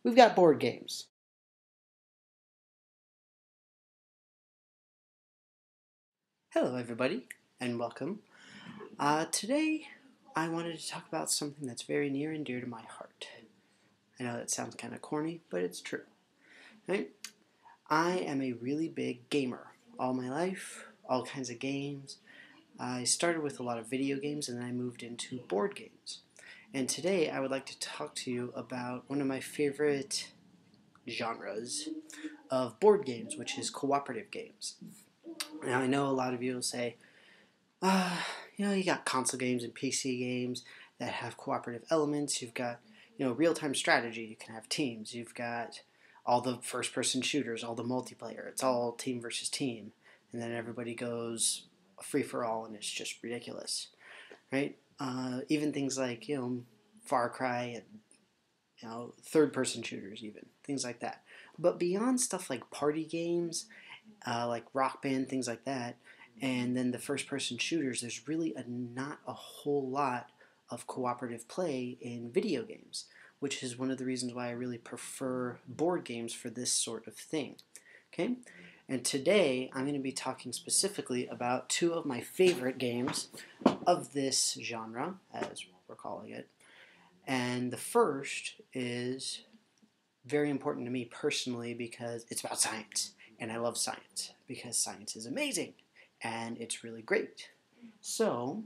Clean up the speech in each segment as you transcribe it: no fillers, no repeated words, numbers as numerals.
we've got board games. Hello everybody, and welcome. Today, I wanted to talk about something that's very near and dear to my heart. I know that sounds kind of corny, but it's true. Right? I am a really big gamer. All my life, all kinds of games. I started with a lot of video games, and then I moved into board games. And today, I would like to talk to you about one of my favorite genres of board games, which is cooperative games. Now, I know a lot of you will say, you got console games and PC games that have cooperative elements. You've got, real-time strategy. You can have teams. You've got all the first-person shooters, all the multiplayer. It's all team versus team. And then everybody goes free-for-all, and it's just ridiculous, right? Even things like, Far Cry and, third-person shooters even. Things like that. But beyond stuff like party games, like Rock Band, things like that, and then the first-person shooters, there's really not a whole lot of cooperative play in video games, which is one of the reasons why I really prefer board games for this sort of thing. Okay? And today, I'm going to be talking specifically about two of my favorite games of this genre, as we're calling it. And the first is very important to me personally because it's about science. And I love science because science is amazing and it's really great. So,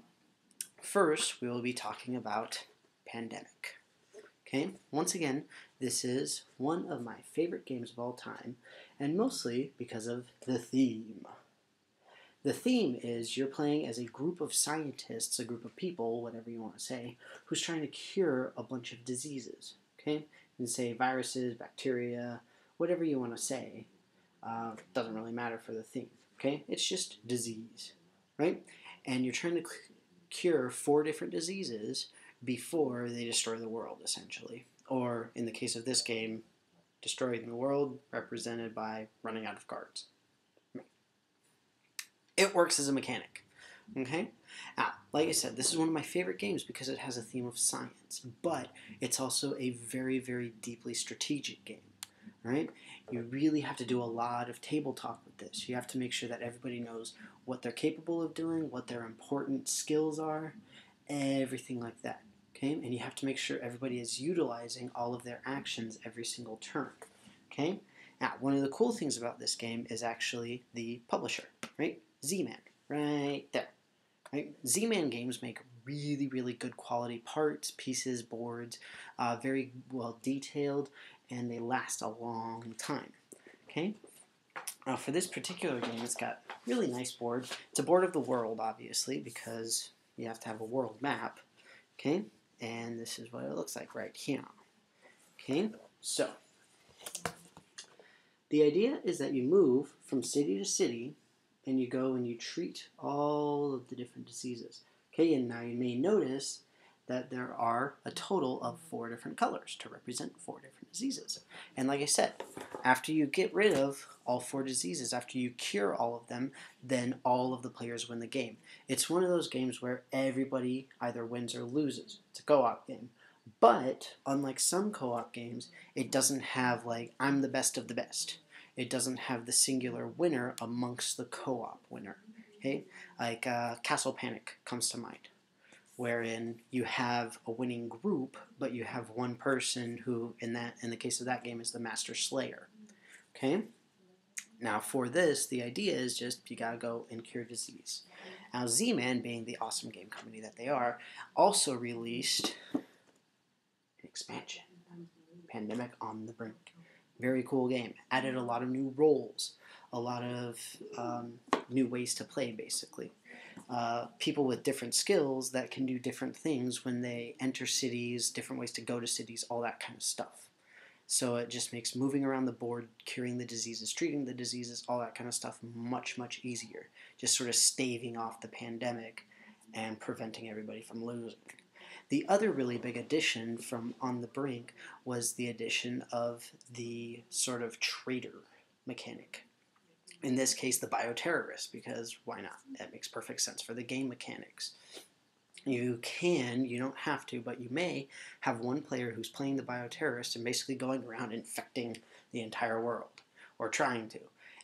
first we will be talking about Pandemic. Okay, once again, this is one of my favorite games of all time, and mostly because of the theme. The theme is you're playing as a group of scientists, a group of people, whatever you want to say, who's trying to cure a bunch of diseases. Okay, you can say viruses, bacteria, whatever you want to say. Doesn't really matter for the theme. Okay, it's just disease, right? And you're trying to cure 4 different diseases before they destroy the world, essentially. Or in the case of this game, destroying the world represented by running out of cards. It works as a mechanic. Okay? Now, like I said, this is one of my favorite games because it has a theme of science, but it's also a very, very deeply strategic game. Right? You really have to do a lot of table talk with this. You have to make sure that everybody knows what they're capable of doing, what their important skills are, everything like that. Okay? And you have to make sure everybody is utilizing all of their actions every single turn. Okay? Now, one of the cool things about this game is actually the publisher, right? Z-Man, right there. Right? Z-Man games make really, really good quality parts, pieces, boards, very well detailed, and they last a long time. Okay? Now, for this particular game, it's got a really nice board. It's a board of the world, obviously, because you have to have a world map. Okay? And this is what it looks like right here. Okay? So, the idea is that you move from city to city, and you go and you treat all of the different diseases. Okay, and now you may notice that there are a total of 4 different colors to represent 4 different diseases. And like I said, after you get rid of all 4 diseases, after you cure all of them, then all of the players win the game. It's one of those games where everybody either wins or loses. It's a co-op game. But unlike some co-op games, it doesn't have like, I'm the best of the best. It doesn't have the singular winner amongst the co-op winner. Okay, like Castle Panic comes to mind, wherein you have a winning group, but you have one person who, in the case of that game, is the Master Slayer. Okay, now for this, the idea is just you gotta go and cure disease. Now Z-Man, being the awesome game company that they are, also released an expansion, Pandemic on the Brink. Very cool game. Added a lot of new roles, a lot of new ways to play, basically. People with different skills that can do different things when they enter cities, different ways to go to cities, all that kind of stuff. So it just makes moving around the board, curing the diseases, treating the diseases, all that kind of stuff much, much easier. Just sort of staving off the pandemic and preventing everybody from losing. The other really big addition from On the Brink was the addition of the sort of traitor mechanic. In this case, the bioterrorist, because why not? That makes perfect sense for the game mechanics. You don't have to, but you may have one player who's playing the bioterrorist and basically going around infecting the entire world, or trying to.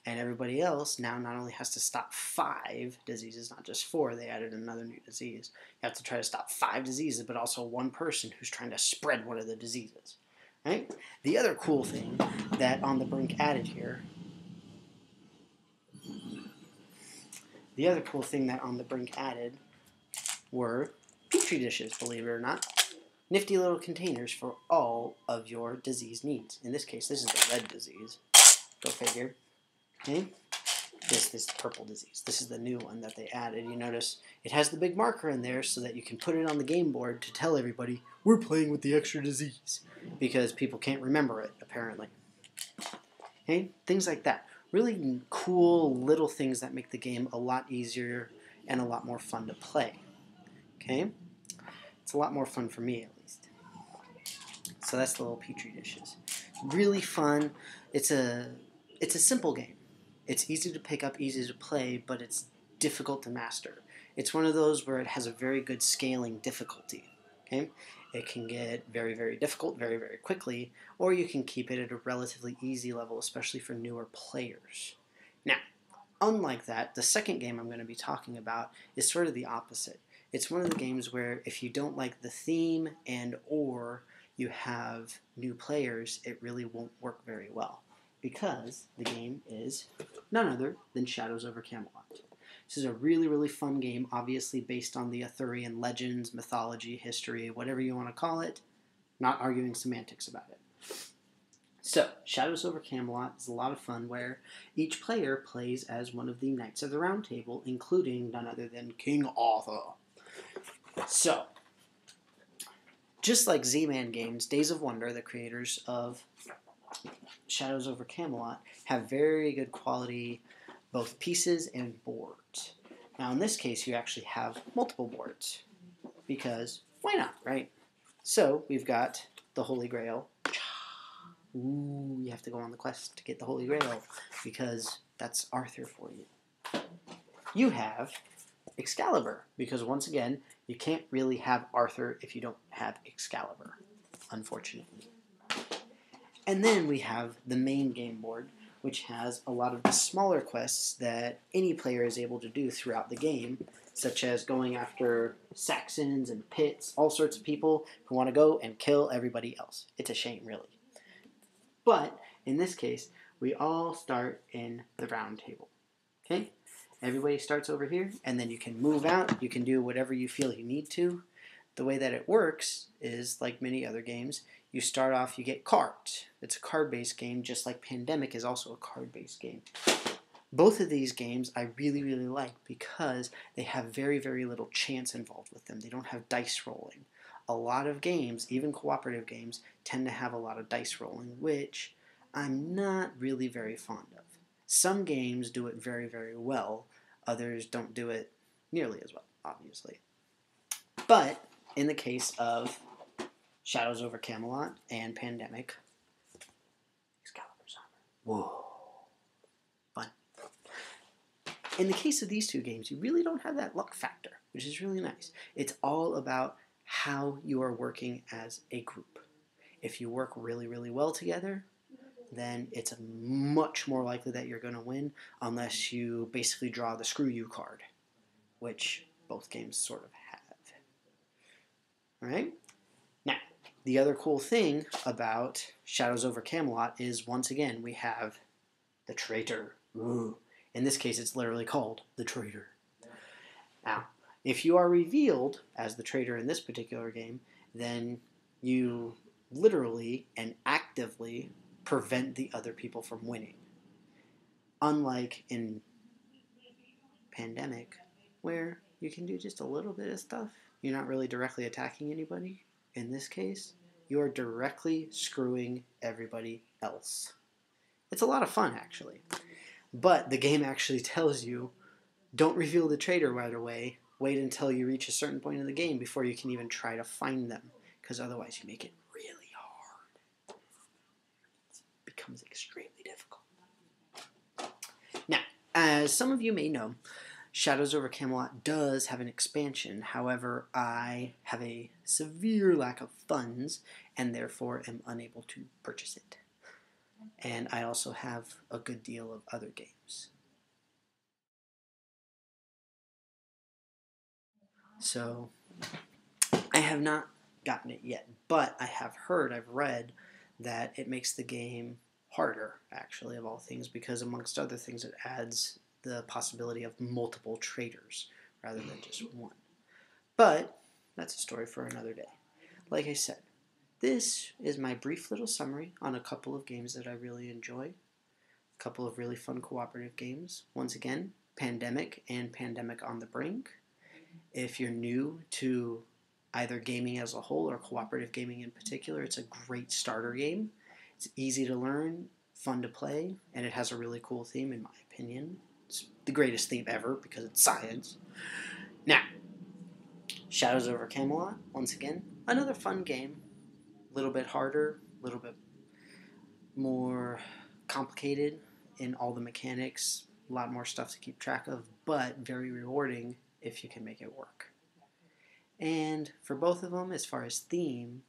And everybody else now not only has to stop 5 diseases, not just 4, they added another new disease. You have to try to stop 5 diseases, but also one person who's trying to spread one of the diseases. Right? The other cool thing that On the Brink added here, were petri dishes, believe it or not. Nifty little containers for all of your disease needs. In this case, this is the red disease. Go figure. Okay? This is the purple disease. This is the new one that they added. You notice it has the big marker in there so that you can put it on the game board to tell everybody, we're playing with the extra disease. Because people can't remember it, apparently. Okay? Things like that. Really cool little things that make the game a lot easier and a lot more fun to play. Okay? It's a lot more fun for me, at least. So that's the little petri dishes. Really fun. It's a simple game. It's easy to pick up, easy to play, but it's difficult to master. It's one of those where it has a very good scaling difficulty. Okay? It can get very, very difficult very, very quickly, or you can keep it at a relatively easy level, especially for newer players. Now, unlike that, the second game I'm going to be talking about is sort of the opposite. It's one of the games where if you don't like the theme and or you have new players, it really won't work very well, because the game is none other than Shadows over Camelot. This is a really, really fun game, obviously based on the Arthurian legends, mythology, history, whatever you want to call it. Not arguing semantics about it. So, Shadows over Camelot is a lot of fun where each player plays as one of the Knights of the Round Table, including none other than King Arthur. So, just like Z-Man Games, Days of Wonder, the creators of Shadows over Camelot, have very good quality both pieces and boards. Now in this case you actually have multiple boards, because why not, right? So we've got the Holy Grail. Ooh, you have to go on the quest to get the Holy Grail, because that's Arthur for you. You have Excalibur, because once again, you can't really have Arthur if you don't have Excalibur, unfortunately. And then we have the main game board, which has a lot of the smaller quests that any player is able to do throughout the game, such as going after Saxons and Pits, all sorts of people who want to go and kill everybody else. It's a shame, really. But in this case, we all start in the round table. Okay? Everybody starts over here, and then you can move out. You can do whatever you feel you need to. The way that it works is, like many other games, you start off, you get cards. It's a card-based game, just like Pandemic is also a card-based game. Both of these games I really, really like because they have very, very little chance involved with them. They don't have dice rolling. A lot of games, even cooperative games, tend to have a lot of dice rolling, which I'm not really very fond of. Some games do it very, very well. Others don't do it nearly as well, obviously. But in the case of Shadows over Camelot and Pandemic, Excalibur's armor. Whoa. Fun. In the case of these two games, you really don't have that luck factor, which is really nice. It's all about how you are working as a group. If you work really, really well together, then it's much more likely that you're going to win, unless you basically draw the screw you card, which both games sort of have. Alright? Now, the other cool thing about Shadows over Camelot is, once again, we have the traitor. Ooh. In this case, it's literally called the traitor. Now, if you are revealed as the traitor in this particular game, then you literally and actively prevent the other people from winning. Unlike in Pandemic, where you can do just a little bit of stuff, you're not really directly attacking anybody. In this case, you are directly screwing everybody else. It's a lot of fun, actually. But the game actually tells you, don't reveal the traitor right away. Wait until you reach a certain point in the game before you can even try to find them, because otherwise you make it really hard. It becomes extremely difficult. Now, as some of you may know, Shadows over Camelot does have an expansion. However, I have a severe lack of funds and therefore am unable to purchase it. And I also have a good deal of other games. So I have not gotten it yet, but I have heard, I've read that it makes the game harder, actually, of all things, because amongst other things, it adds the possibility of multiple traders rather than just one. But that's a story for another day. Like I said, this is my brief little summary on a couple of games that I really enjoy. A couple of really fun cooperative games. Once again, Pandemic and Pandemic on the Brink. If you're new to either gaming as a whole or cooperative gaming in particular, it's a great starter game. It's easy to learn, fun to play, and it has a really cool theme in my opinion. It's the greatest theme ever because it's science. Now, Shadows over Camelot, once again, another fun game. A little bit harder, a little bit more complicated in all the mechanics, a lot more stuff to keep track of, but very rewarding if you can make it work. And for both of them, as far as theme,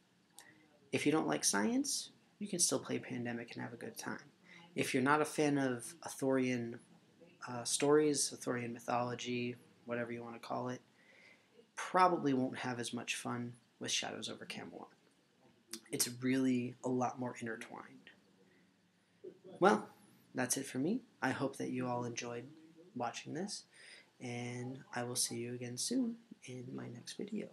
if you don't like science, you can still play Pandemic and have a good time. If you're not a fan of Arthurian stories, Arthurian mythology, whatever you want to call it, probably won't have as much fun with Shadows over Camelot. It's really a lot more intertwined. Well, that's it for me. I hope that you all enjoyed watching this, and I will see you again soon in my next video.